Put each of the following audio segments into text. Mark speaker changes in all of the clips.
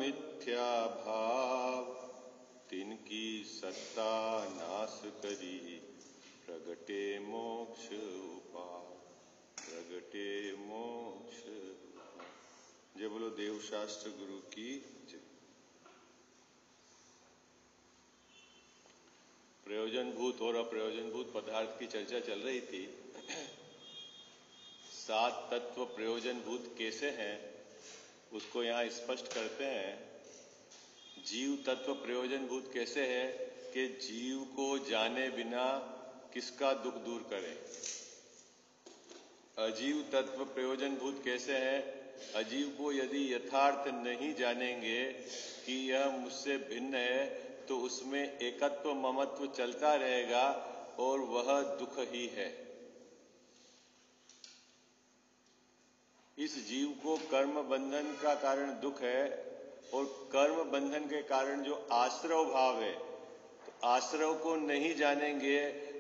Speaker 1: मिथ्या भाव, तिनकी सत्ता नाश करी, प्रगटे मोक्ष उपाय, प्रगटे मोक्ष। जय बोलो देव शास्त्र गुरु की जय। प्रयोजनभूत और अप्रयोजनभूत पदार्थ की चर्चा चल रही थी। 7 तत्व प्रयोजनभूत कैसे हैं उसको यहां स्पष्ट करते हैं। जीव तत्व प्रयोजनभूत कैसे है कि जीव को जाने बिना किसका दुख दूर करे। अजीव तत्व प्रयोजनभूत कैसे है, अजीव को यदि यथार्थ नहीं जानेंगे कि यह मुझसे भिन्न है तो उसमें एकत्व ममत्व चलता रहेगा और वह दुख ही है। इस जीव को कर्म बंधन का कारण दुख है और कर्म बंधन के कारण जो आश्रव भाव है, तो आश्रव को नहीं जानेंगे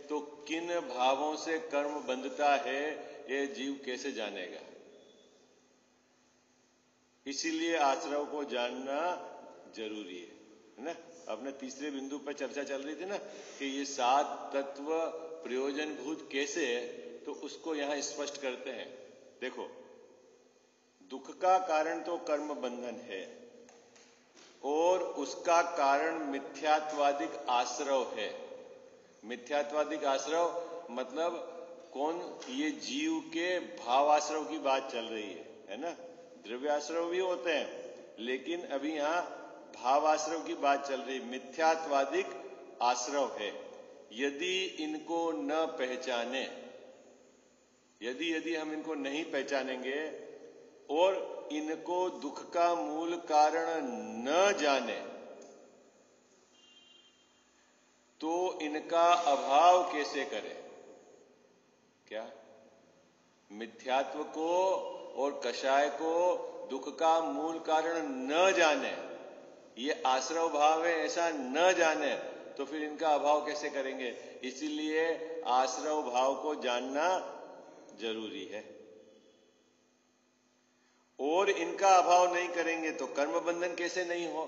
Speaker 1: तो किन भावों से कर्म बंधता है ये जीव कैसे जानेगा। इसीलिए आश्रव को जानना जरूरी है ना। अपने तीसरे बिंदु पर चर्चा चल रही थी ना कि ये 7 तत्व प्रयोजनभूत कैसे है, तो उसको यहां स्पष्ट करते हैं। देखो, दुख का कारण तो कर्म बंधन है और उसका कारण मिथ्यात्वादिक आश्रव है। मिथ्यात्वादिक आश्रव मतलब कौन, ये जीव के भाव आश्रव की बात चल रही है ना। द्रव्य आश्रव भी होते हैं लेकिन अभी यहां भाव आश्रव की बात चल रही। मिथ्यात्वादिक आश्रव है। यदि इनको न पहचाने, यदि हम इनको नहीं पहचानेंगे और इनको दुख का मूल कारण न जाने तो इनका अभाव कैसे करें। क्या मिथ्यात्व को और कषाय को दुख का मूल कारण न जाने, ये आश्रव भाव है ऐसा न जाने तो फिर इनका अभाव कैसे करेंगे। इसीलिए आश्रव भाव को जानना जरूरी है और इनका अभाव नहीं करेंगे तो कर्म बंधन कैसे नहीं हो,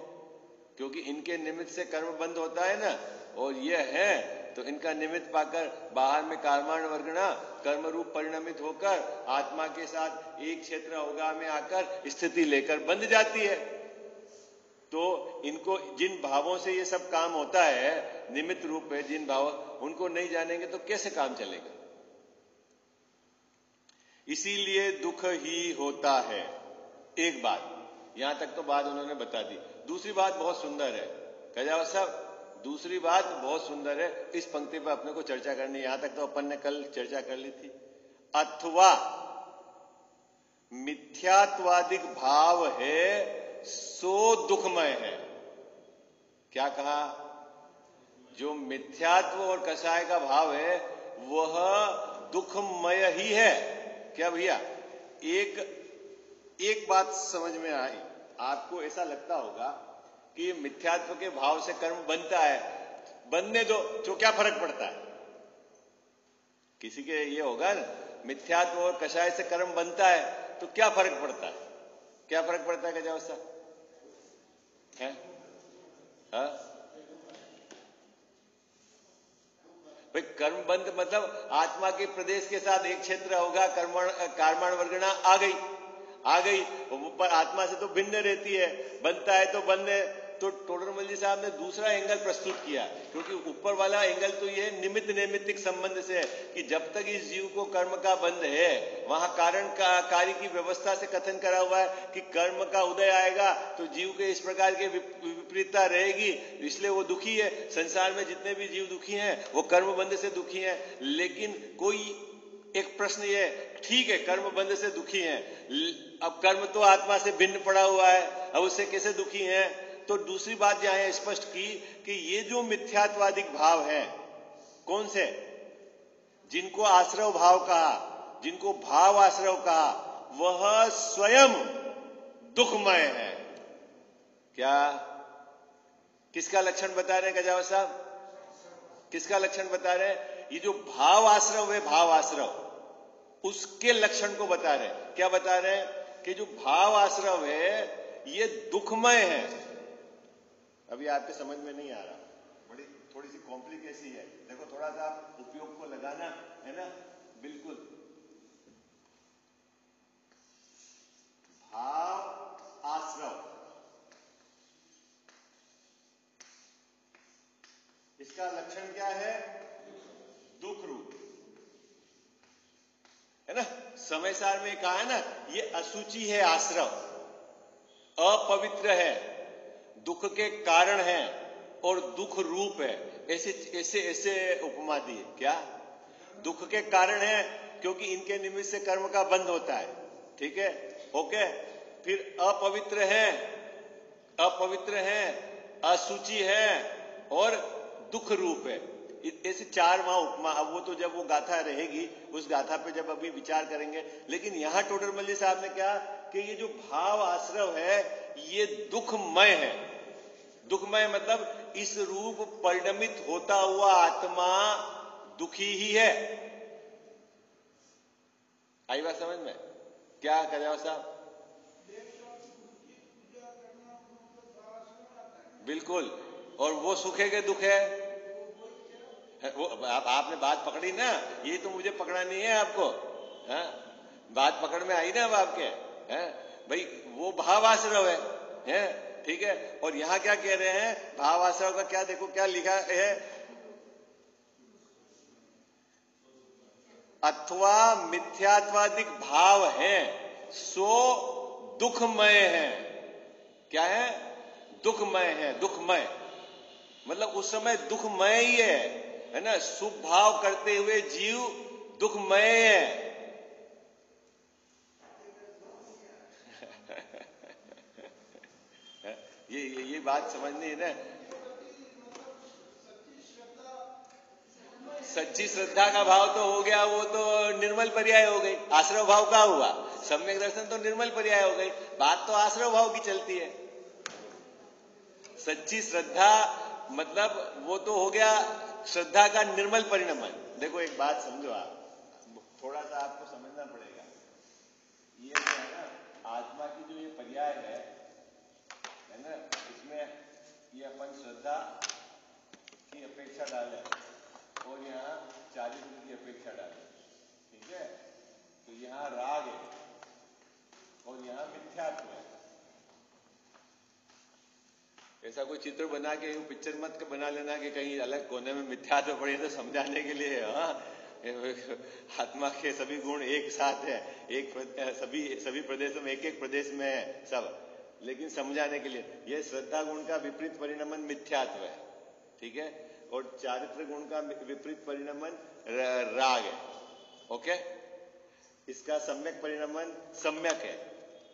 Speaker 1: क्योंकि इनके निमित्त से कर्म बंध होता है ना। और ये है तो इनका निमित्त पाकर बाहर में कर्माण वर्गणा कर्म रूप परिणमित होकर आत्मा के साथ एक क्षेत्र अवगा में आकर स्थिति लेकर बंध जाती है। तो इनको जिन भावों से ये सब काम होता है, निमित्त रूप है जिन भाव, उनको नहीं जानेंगे तो कैसे काम चलेगा। इसीलिए दुख ही होता है। एक बात, यहां तक तो बात उन्होंने बता दी। दूसरी बात बहुत सुंदर है, कह साहब दूसरी बात बहुत सुंदर है। इस पंक्ति पर अपने को चर्चा करनी। यहां तक तो अपन ने कल चर्चा कर ली थी। अथवा मिथ्यात्वादिक भाव है सो दुखमय है। क्या कहा, जो मिथ्यात्व और कषाय का भाव है वह दुखमय ही है। क्या भैया, एक बात समझ में आई। आपको ऐसा लगता होगा कि मिथ्यात्व के भाव से कर्म बनता है, बनने दो तो क्या फर्क पड़ता है। किसी के ये होगा ना, मिथ्यात्व और कषाय से कर्म बनता है तो क्या फर्क पड़ता है। क्या फर्क पड़ता है गजावसा है? भाई कर्म बंध मतलब आत्मा के प्रदेश के साथ एक क्षेत्र होगा, कर्माण वर्गणा आ गई पर आत्मा से तो भिन्न रहती है। बनता है तो बनने। तो टोडरमल जी साहब ने दूसरा एंगल प्रस्तुत किया, क्योंकि ऊपर वाला एंगल तो ये निमित्त नैमित्तिक संबंध से है कि जब तक इस जीव को कर्म का बंध है, वहां कारण का कार्य की व्यवस्था से कथन करा हुआ है कि कर्म का उदय आएगा तो जीव के इस प्रकार के विपरीतता रहेगी, इसलिए वो दुखी है। संसार में जितने भी जीव दुखी हैं वो कर्म बंध से दुखी हैं। लेकिन कोई एक प्रश्न ये, ठीक है कर्म बंध से दुखी हैं, अब कर्म तो आत्मा से भिन्न पड़ा हुआ है, अब उससे कैसे दुखी हैं। तो दूसरी बात यहां स्पष्ट की कि ये जो मिथ्यात्वादिक भाव है, कौन से, जिनको आश्रव भाव कहा, जिनको भाव आश्रव कहा, वह स्वयं दुखमय है। क्या, किसका लक्षण बता रहे हैं गजावत साहब, किसका लक्षण बता रहे हैं? ये जो भाव आश्रव है, भाव आश्रव, उसके लक्षण को बता रहे हैं। क्या बता रहे हैं कि जो भाव आश्रव है ये दुखमय है। अभी आपके समझ में नहीं आ रहा, बड़ी थोड़ी सी कॉम्प्लिकेसी है। देखो थोड़ा सा उपयोग को लगाना है ना, बिल्कुल। भाव आश्रव, इसका लक्षण क्या है? दुख रूप, है ना। समय सार में कहा है ना, ये अशुचि है आश्रव, अपवित्र है, दुख के कारण है और दुख रूप है। ऐसे ऐसे ऐसे उपमा दी। क्या? दुख के कारण है क्योंकि इनके निमित्त से कर्म का बंध होता है, ठीक है, ओके। फिर अपवित्र है, अपवित्र है, अशुचि है और दुख रूप है। ऐसे चार वहां उपमा। अब वो तो जब वो गाथा रहेगी उस गाथा पे जब अभी विचार करेंगे। लेकिन यहां टोडरमल साहब ने क्या कि ये जो भाव आश्रव है ये दुखमय है। दुखमय मतलब इस रूप परिणमित होता हुआ आत्मा दुखी ही है। आई बात समझ में? क्या करें साहब? बिल्कुल। और वो सुखे के दुख है। वो आपने बात पकड़ी ना, ये तो मुझे पकड़ानी है आपको। हाँ, बात पकड़ में आई ना अब आपके। हैं भाई, वो भाव आश्रव है, ठीक है। और यहां क्या कह रहे हैं? भाव आश्रव का क्या, देखो क्या लिखा है, अथवा मिथ्यात्वादिक भाव है सो दुखमय है। क्या है? दुखमय है। दुखमय मतलब उस समय दुखमय ही है ना। शुभ भाव करते हुए जीव दुखमय है। ये बात समझनी है ना। सच्ची श्रद्धा का भाव तो हो गया, वो तो निर्मल पर्याय हो गई। आश्रव भाव का हुआ, सम्यक दर्शन तो निर्मल पर्याय हो गई। बात तो आश्रव भाव की चलती है। सच्ची श्रद्धा मतलब वो तो हो गया श्रद्धा का निर्मल परिणमन। देखो एक बात समझो आप, थोड़ा सा आपको समझना पड़ेगा। ये जो है ना, आत्मा की जो ये पर्याय है ना, इसमें ये अपन श्रद्धा की अपेक्षा डालें और यहाँ चारित्र की अपेक्षा डालें, ठीक है। तो यहाँ राग है और यहाँ मिथ्यात्व है। ऐसा कोई चित्र बना के पिक्चर मत बना लेना कि कहीं अलग कोने में मिथ्यात्व पड़े, तो समझाने के लिए। हाँ, आत्मा के सभी गुण एक साथ है, एक सभी प्रदेशों में, एक एक प्रदेश में है सब, लेकिन समझाने के लिए। यह श्रद्धा गुण का विपरीत परिणमन मिथ्यात्व है, ठीक है। और चारित्र गुण का विपरीत परिणमन राग है, ओके। इसका सम्यक परिणमन सम्यक है,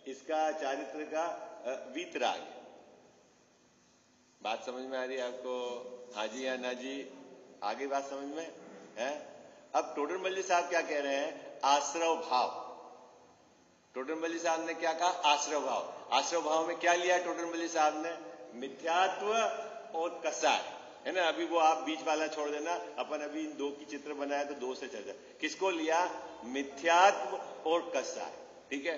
Speaker 1: इसका चारित्र का वीतराग है। बात समझ में आ रही है आपको? हाँ जी या ना जी? आगे बात समझ में है? अब टोडरमल साहब क्या कह रहे हैं? आश्रव भाव। टोडरमल साहब ने क्या कहा? आश्रव भाव। आश्रव भाव में क्या लिया टोडरमल साहब ने? मिथ्यात्व और कसाय, है ना। अभी वो आप बीच वाला छोड़ देना, अपन अभी इन दो की चित्र बनाया तो दो से चर्चा। किसको लिया? मिथ्यात्व और कसाय, ठीक है।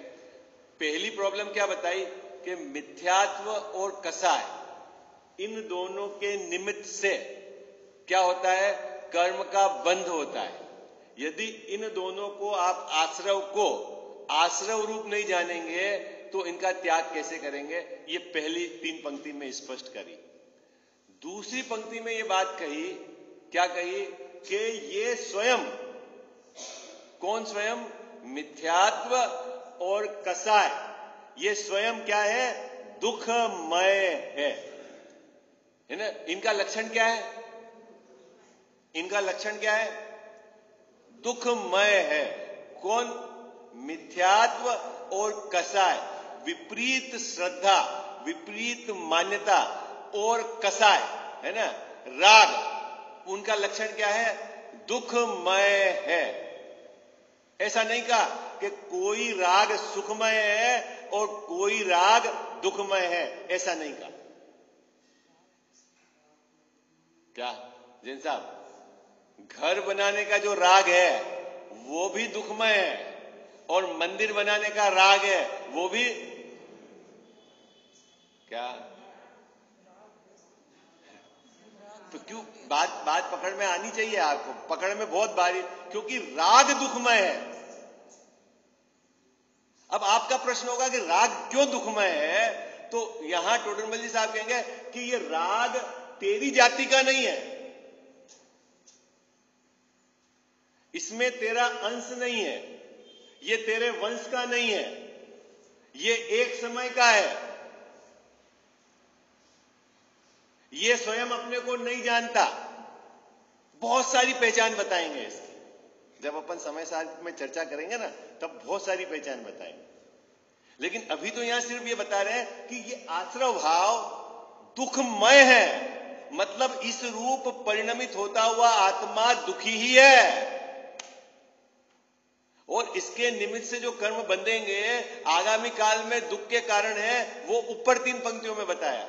Speaker 1: पहली प्रॉब्लम क्या बताई कि मिथ्यात्व और कसाय, इन दोनों के निमित्त से क्या होता है? कर्म का बंध होता है। यदि इन दोनों को आप आश्रव को आश्रव रूप नहीं जानेंगे तो इनका त्याग कैसे करेंगे? ये पहली 3 पंक्ति में स्पष्ट करी। दूसरी पंक्ति में ये बात कही, क्या कही? कि ये स्वयं, कौन स्वयं? मिथ्यात्व और कसाय, ये स्वयं क्या है? दुखमय है ना। इनका लक्षण क्या है? इनका लक्षण क्या है? दुखमय है। कौन? मिथ्यात्व और कसाय, विपरीत श्रद्धा, विपरीत मान्यता और कसाय, है ना, राग, उनका लक्षण क्या है? दुखमय है। ऐसा नहीं कहा कि कोई राग सुखमय है और कोई राग दुखमय है, ऐसा नहीं कहा। क्या जैन साहब? घर बनाने का जो राग है वो भी दुखमय है और मंदिर बनाने का राग है वो भी। क्या? तो क्यों बात पकड़ में आनी चाहिए आपको, पकड़ में बहुत भारी, क्योंकि राग दुखमय है। अब आपका प्रश्न होगा कि राग क्यों दुखमय है, तो यहां टोडरमल जी साहब कहेंगे कि ये राग तेरी जाति का नहीं है, इसमें तेरा अंश नहीं है, ये तेरे वंश का नहीं है, ये एक समय का है, ये स्वयं अपने को नहीं जानता। बहुत सारी पहचान बताएंगे इसकी, जब अपन समय सार में चर्चा करेंगे ना तब बहुत सारी पहचान बताएंगे। लेकिन अभी तो यहां सिर्फ ये बता रहे हैं कि ये आश्रव भाव दुखमय है, मतलब इस रूप परिणमित होता हुआ आत्मा दुखी ही है, और इसके निमित्त से जो कर्म बंधेंगे आगामी काल में दुख के कारण है, वो ऊपर 3 पंक्तियों में बताया।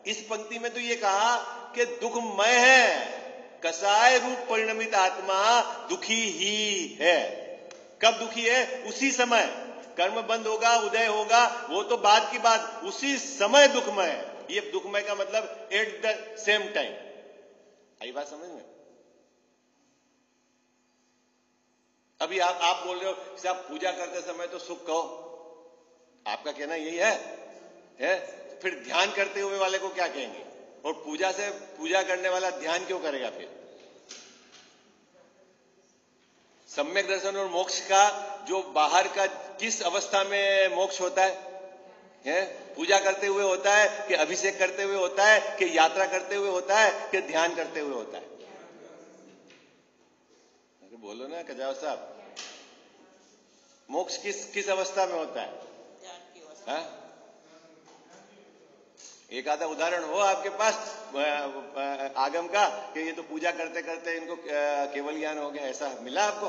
Speaker 1: इस पंक्ति में तो ये कहा कि दुखमय है, कसाय रूप परिणमित आत्मा दुखी ही है। कब दुखी है? उसी समय कर्म बंद होगा, उदय होगा, वो तो बाद की बात, उसी समय दुखमय है। ये दुखमय का मतलब एट द सेम टाइम। आई बात समझ में? अभी आप बोल रहे हो कि साहब पूजा करते समय तो सुख कहो, आपका कहना यही है? फिर ध्यान करते हुए वाले को क्या कहेंगे? और पूजा करने वाला ध्यान क्यों करेगा? फिर सम्यक दर्शन और मोक्ष का जो बाहर का किस अवस्था में मोक्ष होता है? पूजा करते हुए होता है कि अभिषेक करते हुए होता है कि यात्रा करते हुए होता है कि ध्यान करते हुए होता है? अरे बोलो ना कजाव साहब, मोक्ष किस अवस्था में होता है? एक आधा उदाहरण हो आपके पास आगम का कि ये तो पूजा करते करते इनको केवल ज्ञान हो गया, ऐसा मिला आपको?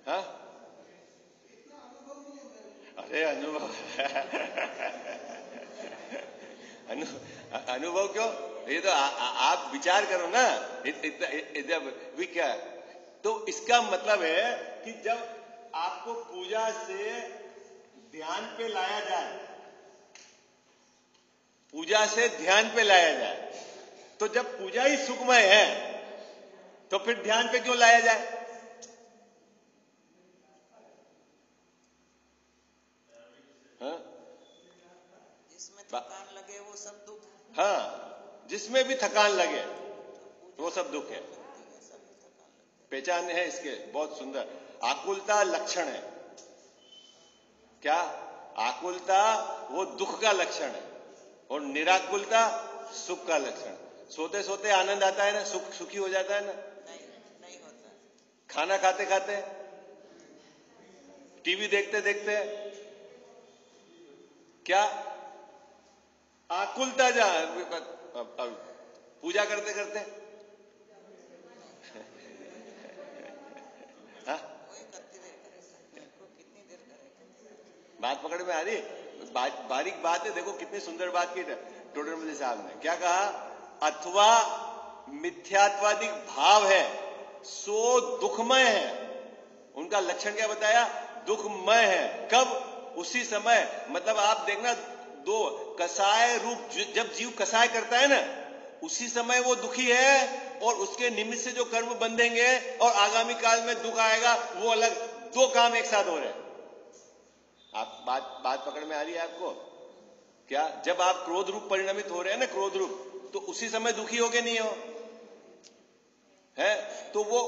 Speaker 1: हाँ? अरे अनुभव क्यों? ये तो आप विचार करो ना, क्या तो इसका मतलब है कि जब आपको पूजा से ध्यान पे लाया जाए, पूजा से ध्यान पे लाया जाए, तो जब पूजा ही सुखमय है तो फिर ध्यान पे क्यों लाया जाए? हाँ?
Speaker 2: जिसमें थकान लगे वो सब दुख।
Speaker 1: हाँ, जिसमें भी थकान लगे वो सब दुख है। पहचान है इसके बहुत सुंदर। आकुलता लक्षण है। क्या? आकुलता वो दुख का लक्षण है और निराकुलता सुख का लक्षण। सोते सोते आनंद आता है ना, सुखी हो जाता है ना?
Speaker 2: नहीं होता।
Speaker 1: खाना खाते खाते, टीवी देखते देखते, क्या आकुलता पूजा करते करते हाँ? बात पकड़ में आ रही? बारीक बात है, देखो कितनी सुंदर बात की टोडरमल साहब ने। क्या कहा? अथवा मिथ्यात्वादिक भाव है सो दुखमय है। उनका लक्षण क्या बताया? दुखमय है। कब? उसी समय, मतलब आप देखना, दो कसाय रूप, जब जीव कसाय करता है ना, उसी समय वो दुखी है, और उसके निमित्त से जो कर्म बंधेंगे और आगामी काल में दुख आएगा, वो अलग। दो काम एक साथ हो रहे हैं। आप बात पकड़ में आ रही है आपको? क्या? जब आप क्रोध रूप परिणमित हो रहे हैं ना, क्रोध रूप, तो उसी समय दुखी हो के नहीं हो है? तो वो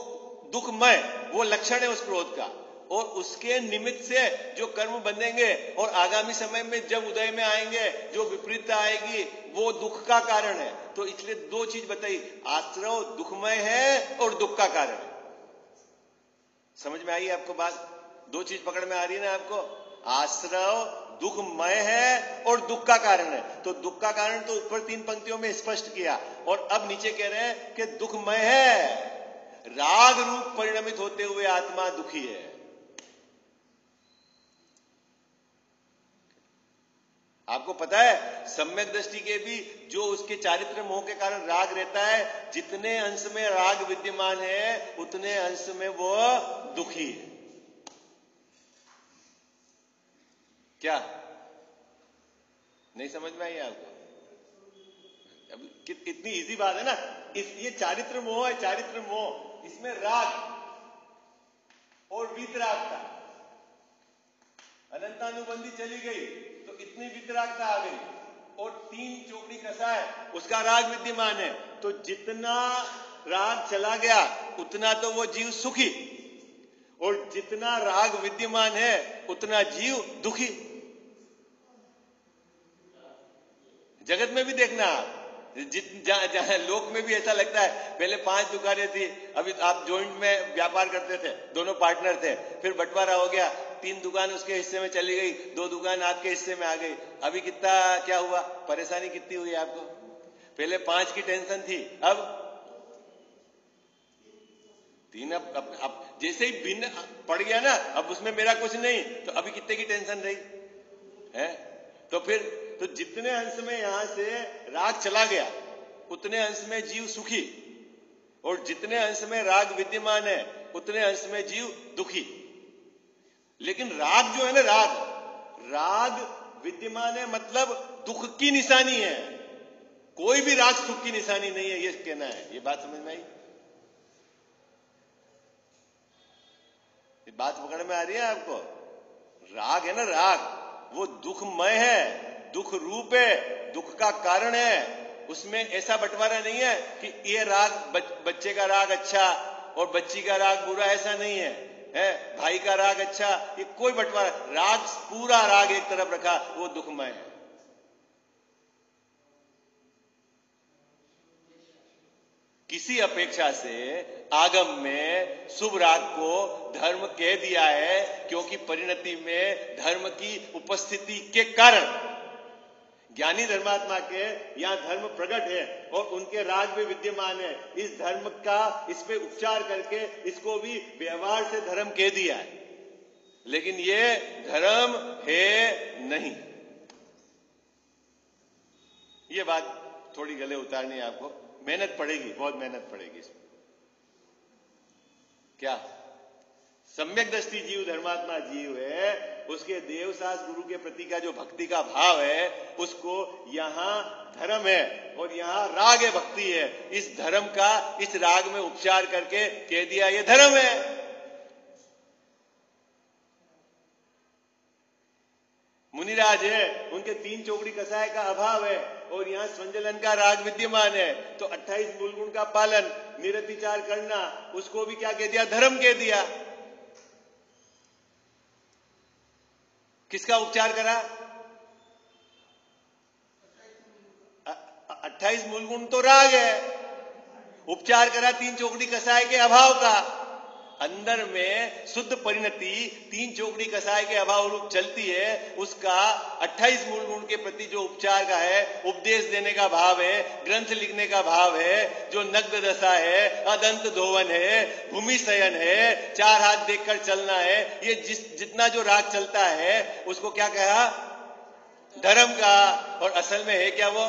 Speaker 1: दुखमय, वो लक्षण है उस क्रोध का, और उसके निमित्त से जो कर्म बंधेंगे और आगामी समय में जब उदय में आएंगे जो विपरीतता आएगी, वो दुख का कारण है। तो इसलिए दो चीज बताई, आश्रव दुखमय है और दुख का कारण है। समझ में आई आपको बात? दो चीज पकड़ में आ रही है ना आपको? आश्रव दुखमय है और दुख का कारण है। तो दुख का कारण तो ऊपर 3 पंक्तियों में स्पष्ट किया, और अब नीचे कह रहे हैं कि दुखमय है, राग रूप परिणमित होते हुए आत्मा दुखी है। आपको पता है सम्यक दृष्टि के भी जो उसके चारित्र मोह के कारण राग रहता है, जितने अंश में राग विद्यमान है उतने अंश में वो दुखी है। क्या नहीं समझ में आई आपको? अब इतनी इजी बात है ना। ये चारित्र मोह है, चारित्र मोह। इसमें राग और वीतरागता, अनंतानुबंधी चली गई तो इतनी वीतरागता आ गई, और 3 चौकड़ी कसा है उसका राग विद्यमान है, तो जितना राग चला गया उतना तो वो जीव सुखी, और जितना राग विद्यमान है उतना जीव दुखी। जगत में भी देखना आप, जहां लोक में भी ऐसा लगता है, पहले 5 दुकानें थी, अभी आप जॉइंट में व्यापार करते थे, दोनों पार्टनर थे, फिर बंटवारा हो गया, 3 दुकान उसके हिस्से में चली गई, 2 दुकान आपके हिस्से में आ गई। अभी कितना क्या हुआ, परेशानी कितनी हुई आपको? पहले 5 की टेंशन थी, अब 3। अब जैसे ही भिन्न पड़ गया ना, अब उसमें मेरा कुछ नहीं, तो अभी कितने की टेंशन रही है? तो फिर तो जितने अंश में यहां से राग चला गया उतने अंश में जीव सुखी, और जितने अंश में राग विद्यमान है उतने अंश में जीव दुखी। लेकिन राग जो है ना, राग विद्यमान है मतलब दुख की निशानी है, कोई भी राग सुख की निशानी नहीं है, ये कहना है। ये बात समझ में आई? ये बात पकड़ में आ रही है आपको? राग है ना, राग वो दुखमय है, दुख रूप है, दुख का कारण है। उसमें ऐसा बंटवारा नहीं है कि ये राग बच्चे का राग अच्छा और बच्ची का राग बुरा, ऐसा नहीं है, भाई का राग अच्छा, ये कोई बंटवारा, राग पूरा राग एक तरफ रखा, वो दुखमय है। किसी अपेक्षा से आगम में शुभ राग को धर्म कह दिया है, क्योंकि परिणति में धर्म की उपस्थिति के कारण ज्ञानी धर्मात्मा के यहां धर्म प्रकट है और उनके राग भी विद्यमान है। इस धर्म का इस पे उपचार करके इसको भी व्यवहार से धर्म कह दिया है, लेकिन ये धर्म है नहीं। ये बात थोड़ी गले उतारनी है आपको, मेहनत पड़ेगी, बहुत मेहनत पड़ेगी इसमें। क्या सम्यक दृष्टि जीव धर्मात्मा जीव है, उसके देवसास गुरु के प्रति का जो भक्ति का भाव है, उसको यहां धर्म है और यहां राग है, भक्ति है। इस धर्म का इस राग में उपचार करके कह दिया ये धर्म है। मुनिराज है, उनके 3 चौकड़ी कसाय का अभाव है और यहां स्वंजलन का राग विद्यमान है, तो 28 मूल गुण का पालन, निरतिचार करना, उसको भी क्या कह दिया? धर्म कह दिया। किसका उपचार करा? 28 मूल गुण तो राग है, उपचार करा 3 चौकड़ी कसाय के अभाव का। अंदर में शुद्ध परिणति 3 चौकड़ी कसाय के अभाव रूप चलती है, उसका 28 मूल गुण के प्रति जो उपचार का है, उपदेश देने का भाव है, ग्रंथ लिखने का भाव है, जो नग्न दशा है, अदंत धोवन है, भूमि शयन है, 4 हाथ देखकर चलना है, ये जितना जो राग चलता है उसको क्या कहा? धर्म का। और असल में है क्या वो?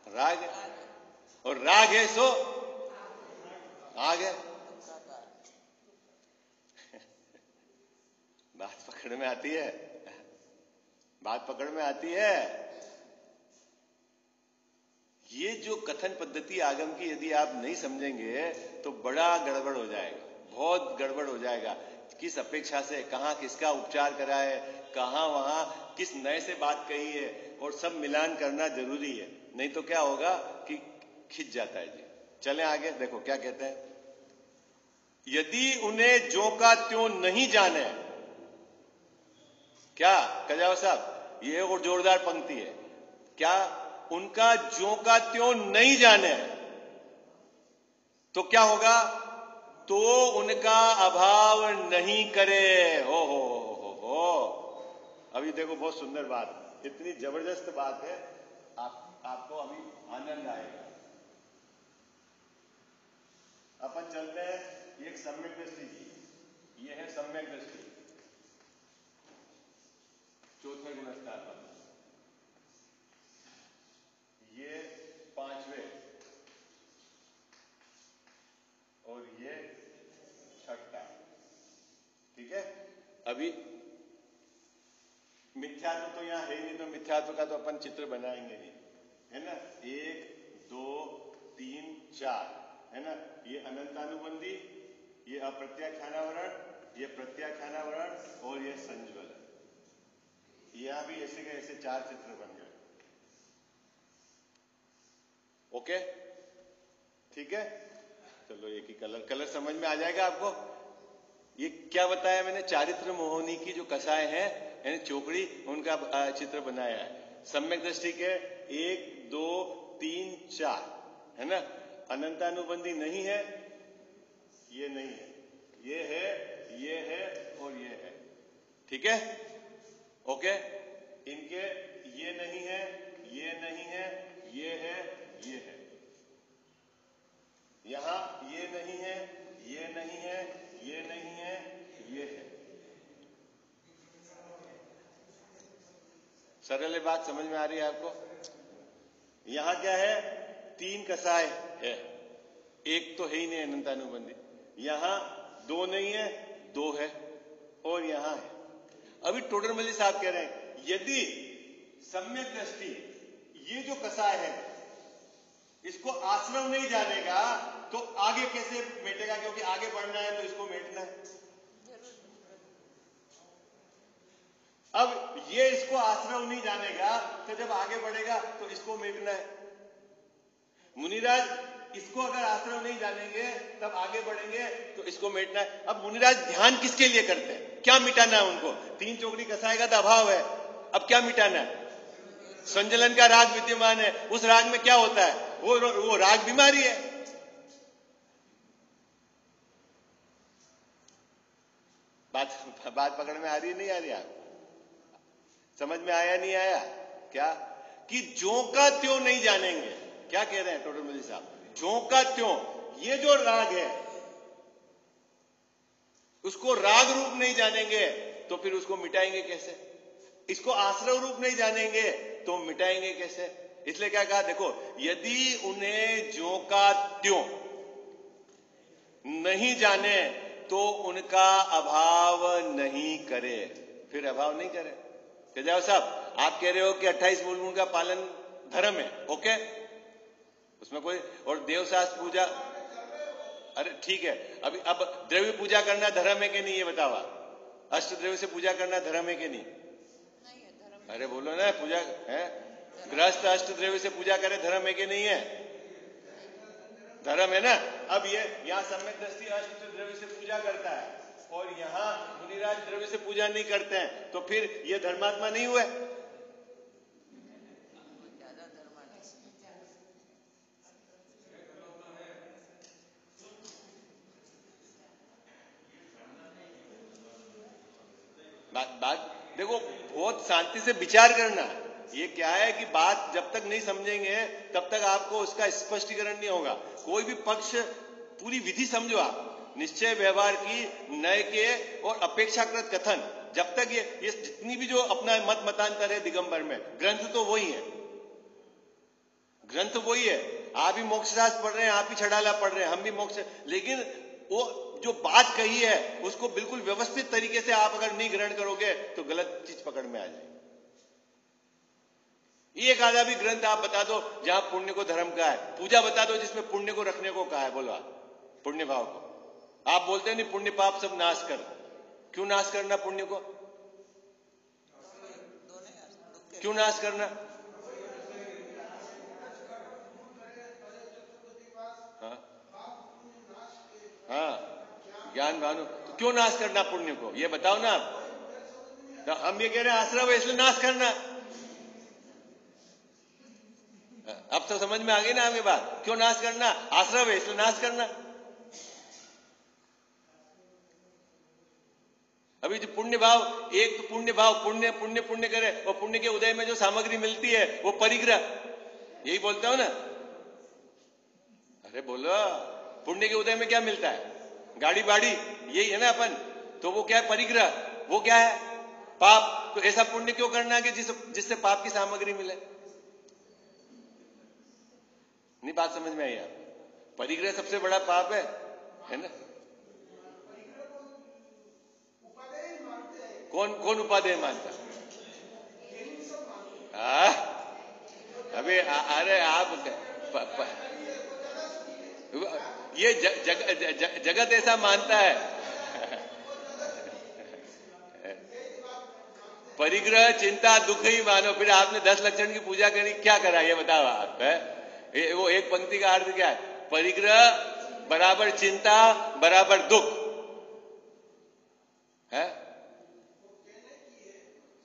Speaker 1: राग है, और राग है सो आग है। बात पकड़ में आती है? बात पकड़ में आती है? ये जो कथन पद्धति आगम की यदि आप नहीं समझेंगे तो बड़ा गड़बड़ हो जाएगा, बहुत गड़बड़ हो जाएगा। किस अपेक्षा से कहां किसका उपचार करा है, कहां वहां किस नए से बात कही है, और सब मिलान करना जरूरी है, नहीं तो क्या होगा कि खिंच जाता है जी। चलें आगे, देखो क्या कहते हैं। यदि उन्हें ज्यों का त्यों नहीं जाने, क्या कजावा साहब, ये और जोरदार पंक्ति है, क्या उनका ज्यों का त्यों नहीं जाने तो क्या होगा? तो उनका अभाव नहीं करे। हो। अभी देखो बहुत सुंदर बात, इतनी जबरदस्त बात है, आपको अभी आनंद आएगा। अपन चलते हैं एक सम्यक दृष्टि की, ये है सम्यक दृष्टि, चौथे गुणस्कार पर, ये 5वें और ये 6ठा। ठीक है, अभी मिथ्यात्व तो यहाँ है ही नहीं, तो मिथ्यात्व का तो अपन चित्र बनाएंगे नहीं, है ना। 1 2 3 4, है ना। ये अनंतानुबंधी, ये अप्रत्याख्यानावरण, ये प्रत्याख्यानावरण और ये संज्वलन। यहां भी ऐसे के ऐसे 4 चित्र बन गए। ओके, ठीक है। चलो एक ही कलर समझ में आ जाएगा आपको। ये क्या बताया मैंने, चारित्र मोहनी की जो कसाय है यानी चोकड़ी, उनका चित्र बनाया है। सम्यक दृष्टि के 1 2 3 4, है ना। अनंतानुबंधी नहीं है, ये नहीं है, ये है और ये है, ठीक है। ओके, इनके ये नहीं है, ये नहीं है, ये है, ये है। यहां ये नहीं है, ये नहीं है, ये नहीं है, ये है। सरल बात समझ में आ रही है आपको। यहां क्या है, 3 कसाय है, एक तो है ही नहीं अनंतानुबंधी। यहां 2 नहीं है, 2 है और यहां है। अभी टोडरमल्ली साहब कह रहे हैं यदि सम्यक दृष्टि ये जो कसाय है इसको आश्रम नहीं जानेगा तो आगे कैसे मेटेगा, क्योंकि आगे बढ़ना है तो इसको मेटना है। अब ये इसको आश्रम नहीं जानेगा तो जब आगे बढ़ेगा तो इसको मेटना है। मुनिराज इसको अगर आश्रम नहीं जानेंगे तब आगे बढ़ेंगे तो इसको मेटना है। अब मुनिराज ध्यान किसके लिए करते हैं, क्या मिटाना है उनको? 3 चौकड़ी कसाय का तो अभाव है, अब क्या मिटाना है? संजलन का राग विद्यमान है, उस राग में क्या होता है, वो राग बीमारी है। बात पकड़ में आ रही है नहीं आ रही, आप समझ में आया नहीं आया क्या? कि ज्यों का त्यों नहीं जानेंगे। क्या कह रहे हैं टोडरमल्ली साहब, ज्यों का त्यों ये जो राग है उसको राग रूप नहीं जानेंगे तो फिर उसको मिटाएंगे कैसे? इसको आश्रय रूप नहीं जानेंगे तो मिटाएंगे कैसे? इसलिए क्या कहा, देखो यदि उन्हें ज्यों का त्यों नहीं जाने तो उनका अभाव नहीं करे, फिर अभाव नहीं करे। तेजाव साहब आप कह रहे हो कि 28 मूल गुण का पालन धर्म है, ओके, उसमें कोई, और देवशास्त्र पूजा, अरे ठीक है, अभी अब द्रव्य पूजा करना धर्म है कि नहीं ये बताओ। अष्ट द्रव्य से पूजा करना धर्म है कि नहीं? अरे बोलो ना, पूजा है, गृहस्थ अष्ट द्रव्य से पूजा करे धर्म है कि नहीं है? धर्म है ना। अब ये यहां सम्यक दृष्टि अष्ट द्रव्य से पूजा करता है और यहां मुनिराज द्रव्य से पूजा नहीं करते हैं, तो फिर ये धर्मात्मा नहीं हुए। बात देखो, बहुत शांति से विचार करना। ये क्या है कि बात जब तक नहीं समझेंगे तब तक आपको उसका स्पष्टीकरण नहीं होगा। कोई भी पक्ष पूरी विधि समझो आप, निश्चय व्यवहार की, नय के और अपेक्षाकृत कथन, जब तक ये जितनी भी जो अपना मत मतांतर है दिगंबर में, ग्रंथ तो वही है, ग्रंथ वही है। आप भी मोक्ष शास्त्र पढ़ रहे हैं, आप भी छड़ाला पढ़ रहे हैं, हम भी मोक्ष, लेकिन वो जो बात कही है उसको बिल्कुल व्यवस्थित तरीके से आप अगर नहीं ग्रहण करोगे तो गलत चीज पकड़ में आ जाएगी। एक आधा भी ग्रंथ आप बता दो जहां पुण्य को धर्म का है, पूजा बता दो जिसमें पुण्य को रखने को कहा है, बोलो पुण्य भाव को। आप बोलते हैं नहीं पुण्य पाप सब नाश कर, क्यों नाश करना पुण्य को? क्यों नाश करना? हाँ ज्ञान भानु, तो क्यों नाश करना पुण्य को, ये बताओ ना आप। तो हम ये कह रहे हैं आश्रम है इसलिए नाश करना। अब तो समझ में आ गई ना आपकी बात, क्यों नाश करना? आश्रम है इसलिए नाश करना। अभी जो पुण्य भाव, एक तो पुण्य भाव, पुण्य पुण्य पुण्य करे, और पुण्य के उदय में जो सामग्री मिलती है वो परिग्रह, यही बोलते हो ना। अरे बोलो, पुण्य के उदय में क्या मिलता है? गाड़ी बाड़ी, यही है ना अपन, तो वो क्या है? परिग्रह। वो क्या है? पाप। तो ऐसा पुण्य क्यों करना है कि जिससे पाप की सामग्री मिले? नहीं बात समझ में आई आप? परिग्रह सबसे बड़ा पाप है ना। कौन उपादेय मानता? अबे अरे आप ये जगत ऐसा मानता है। परिग्रह चिंता दुख ही मानो। फिर आपने 10 लक्षण की पूजा करी, क्या करा ये बताओ आप? है वो एक पंक्ति का अर्थ क्या है? परिग्रह बराबर चिंता बराबर दुख है।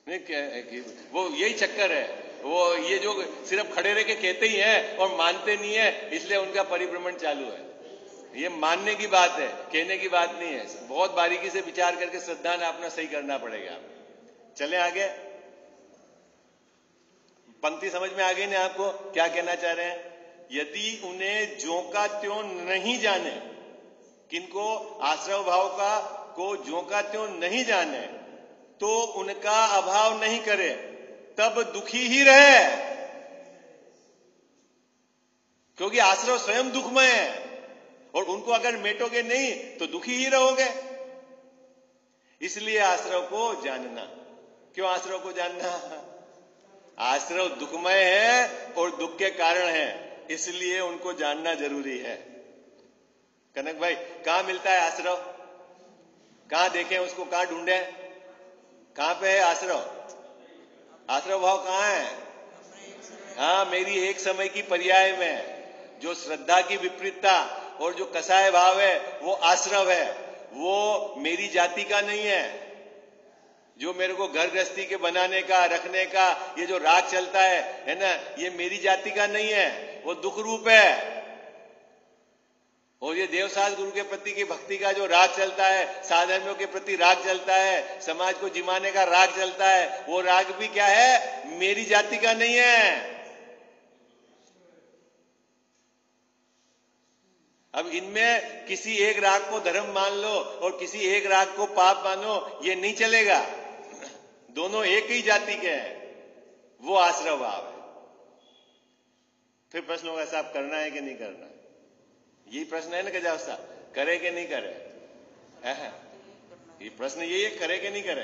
Speaker 1: नहीं, वो यही चक्कर है। वो ये जो सिर्फ खड़े रह के कहते ही हैं और मानते नहीं है, इसलिए उनका परिभ्रमण चालू है। ये मानने की बात है, कहने की बात नहीं है। बहुत बारीकी से विचार करके श्रद्धान अपना सही करना पड़ेगा। चले आगे। पंक्ति समझ में आ गई ना आपको? क्या कहना चाह रहे हैं? यदि उन्हें ज्यों का त्यों नहीं जाने, किनको आश्रव भाव का को ज्यों का त्यों नहीं जाने, तो उनका अभाव नहीं करे, तब दुखी ही रहे। क्योंकि आश्रव स्वयं दुखमय है, और उनको अगर मेटोगे नहीं तो दुखी ही रहोगे। इसलिए आश्रव को जानना। क्यों आश्रव को जानना? आश्रव दुखमय है और दुख के कारण है, इसलिए उनको जानना जरूरी है। कनक भाई, कहां मिलता है आश्रव? कहां देखें उसको? कहां ढूंढे? कहां पे है आश्रव? आश्रव भाव कहां है? हाँ, मेरी एक समय की पर्याय में जो श्रद्धा की विपरीतता और जो कसाय भाव है वो आश्रव है। वो मेरी जाति का नहीं है। जो मेरे को घर गृहस्थी के बनाने का, रखने का ये जो राग चलता है ना, ये मेरी जाति का नहीं है, वो दुख रूप है। और ये देवसास गुरु के प्रति की भक्ति का जो राग चलता है, साधर्मियों के प्रति राग चलता है, समाज को जिमाने का राग चलता है, वो राग भी क्या है? मेरी जाति का नहीं है। अब इनमें किसी एक राग को धर्म मान लो और किसी एक राग को पाप मानो, ये नहीं चलेगा। दोनों एक ही जाति के हैं। वो आश्रव भाव है। फिर प्रश्न होगा, साहब करना है कि नहीं करना? यही प्रश्न है ना गजाव साहब, करे कि नहीं करे? ये प्रश्न यही है, करे कि नहीं करे?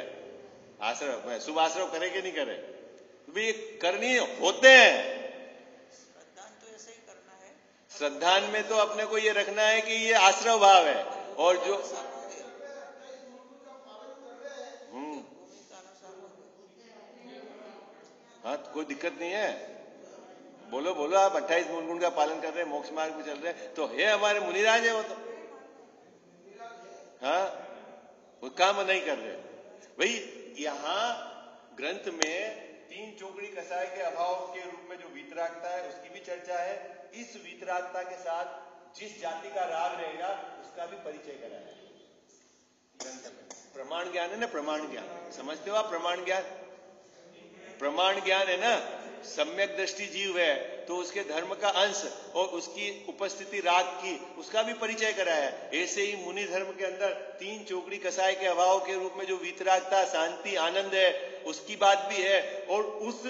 Speaker 1: आश्रव, शुभ आश्रव करे कि नहीं करे? भी करनी होते हैं। श्रद्धान में तो अपने को ये रखना है कि ये आश्रव भाव है। और जो हाँ, कोई दिक्कत नहीं है। बोलो बोलो, आप 28 मूल गुण का पालन कर रहे हैं, मोक्ष मार्ग में चल रहे हैं, तो है हमारे मुनिराज है वो तो। हाँ, वो काम नहीं कर रहे भाई। यहां ग्रंथ में 3 चौकड़ी कसाय के अभाव के रूप में जो वीतरागता है उसकी भी चर्चा है। इस वीतरागता के साथ जिस जाति का राग रहेगा उसका भी परिचय कराया है ग्रंथ में। प्रमाण ज्ञान है ना, प्रमाण ज्ञान समझते हो आप? प्रमाण ज्ञान, प्रमाण ज्ञान है ना। सम्यक दृष्टि जीव है तो उसके धर्म का अंश और उसकी उपस्थिति राग की, उसका भी परिचय कराया है। ऐसे ही मुनि धर्म के अंदर 3 चौकड़ी कसाय के अभाव के रूप में जो वीतरागता, शांति, आनंद है, उसकी बात भी है। और उस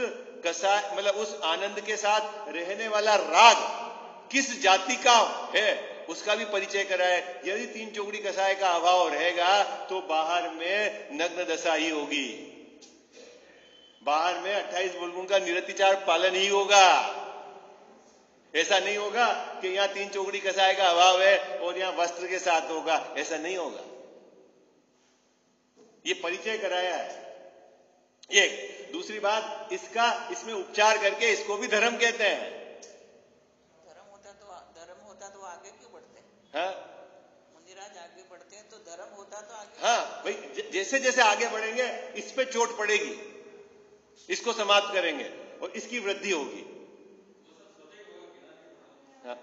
Speaker 1: कसाय मतलब उस आनंद के साथ रहने वाला राग किस जाति का है उसका भी परिचय कराया है। यदि 3 चौकड़ी कसाय का अभाव रहेगा तो बाहर में नग्न दशा ही होगी। बाहर में 28 बुलगुण का निरतिचार पालन ही होगा। ऐसा नहीं होगा कि यहां 3 चौकड़ी कसाय का अभाव है और यहां वस्त्र के साथ होगा, ऐसा नहीं होगा। ये परिचय कराया है। एक दूसरी बात, इसका इसमें उपचार करके इसको भी धर्म कहते हैं।
Speaker 2: धर्म होता तो आगे क्यों बढ़ते?
Speaker 1: हाँ,
Speaker 2: मुनिराज आगे बढ़ते हैं तो धर्म होता तो आगे।
Speaker 1: हाँ भाई, जैसे जैसे आगे बढ़ेंगे इस पे चोट पड़ेगी, इसको समाप्त करेंगे और इसकी वृद्धि होगी। हाँ,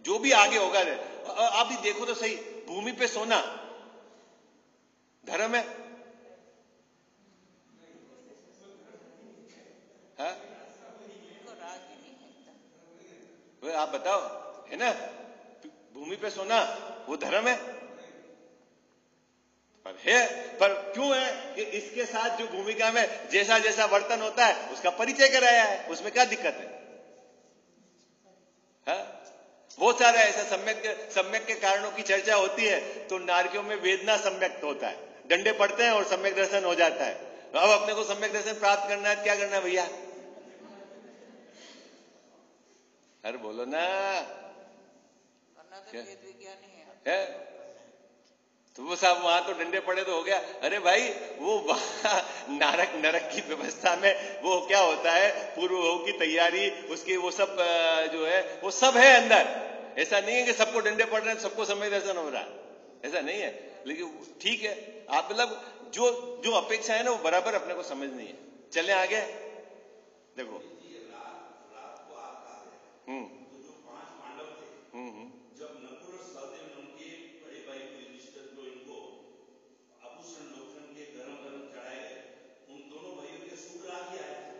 Speaker 1: जो भी आगे होगा, आप भी देखो तो सही, भूमि पे सोना धर्म है। हाँ? आप बताओ, है ना? भूमि पे सोना वो धर्म है। पर क्यों है कि इसके साथ जो भूमिका में जैसा जैसा वर्तन होता है उसका परिचय कराया है, उसमें क्या दिक्कत है? हाँ? बहुत सारा ऐसा सम्यक के कारणों की चर्चा होती है तो नारकियों में वेदना सम्यक होता है, डंडे पड़ते हैं और सम्यक दर्शन हो जाता है। अब अपने को सम्यक दर्शन प्राप्त करना है, क्या करना है भैया? अरे बोलो ना,
Speaker 2: वरना तो वेद विज्ञानी
Speaker 1: है तो वो साहब वहां तो डंडे पड़े तो हो गया। अरे भाई वो नरक की व्यवस्था में वो क्या होता है, पूर्व भोग की तैयारी, उसकी वो सब जो है वो सब है अंदर। ऐसा नहीं है कि सबको डंडे पड़ रहे हैं, सबको समय दर्शन हो रहा है, ऐसा नहीं है। लेकिन ठीक है, आप मतलब जो जो अपेक्षा है ना वो बराबर अपने को समझनी है। चले आगे देखो।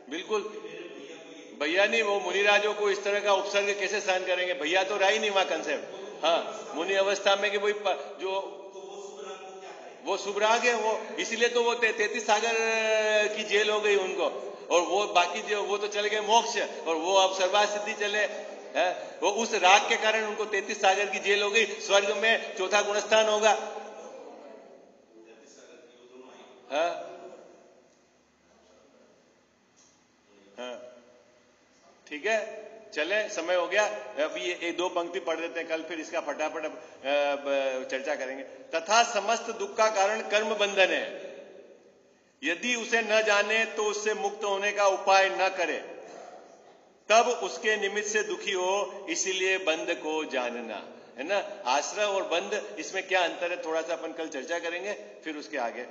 Speaker 1: बिल्कुल भैया नहीं, वो मुनिराजों को इस तरह का उपसर्ग कैसे सहन करेंगे, भैया तो रहा ही नहीं वहां कंसेप्ट। हाँ, मुनि अवस्था में कि वही जो वो सुभराग है, वो इसीलिए तो वो 33 सागर की जेल हो गई उनको, और वो बाकी जो वो तो चले गए मोक्ष, और वो अब सर्वा सिद्धि चले है। वो उस राग के कारण उनको 33 सागर की जेल हो गई। स्वर्ग में चौथा गुणस्थान होगा। हाँ हाँ ठीक है, चले समय हो गया। अभी ये एक दो पंक्ति पढ़ देते हैं, कल फिर इसका फटाफट चर्चा करेंगे। तथा समस्त दुख का कारण कर्म बंधन है, यदि उसे न जाने तो उससे मुक्त होने का उपाय न करे, तब उसके निमित्त से दुखी हो, इसीलिए बंध को जानना है ना। आश्रय और बंध, इसमें क्या अंतर है थोड़ा सा अपन कल चर्चा करेंगे, फिर उसके आगे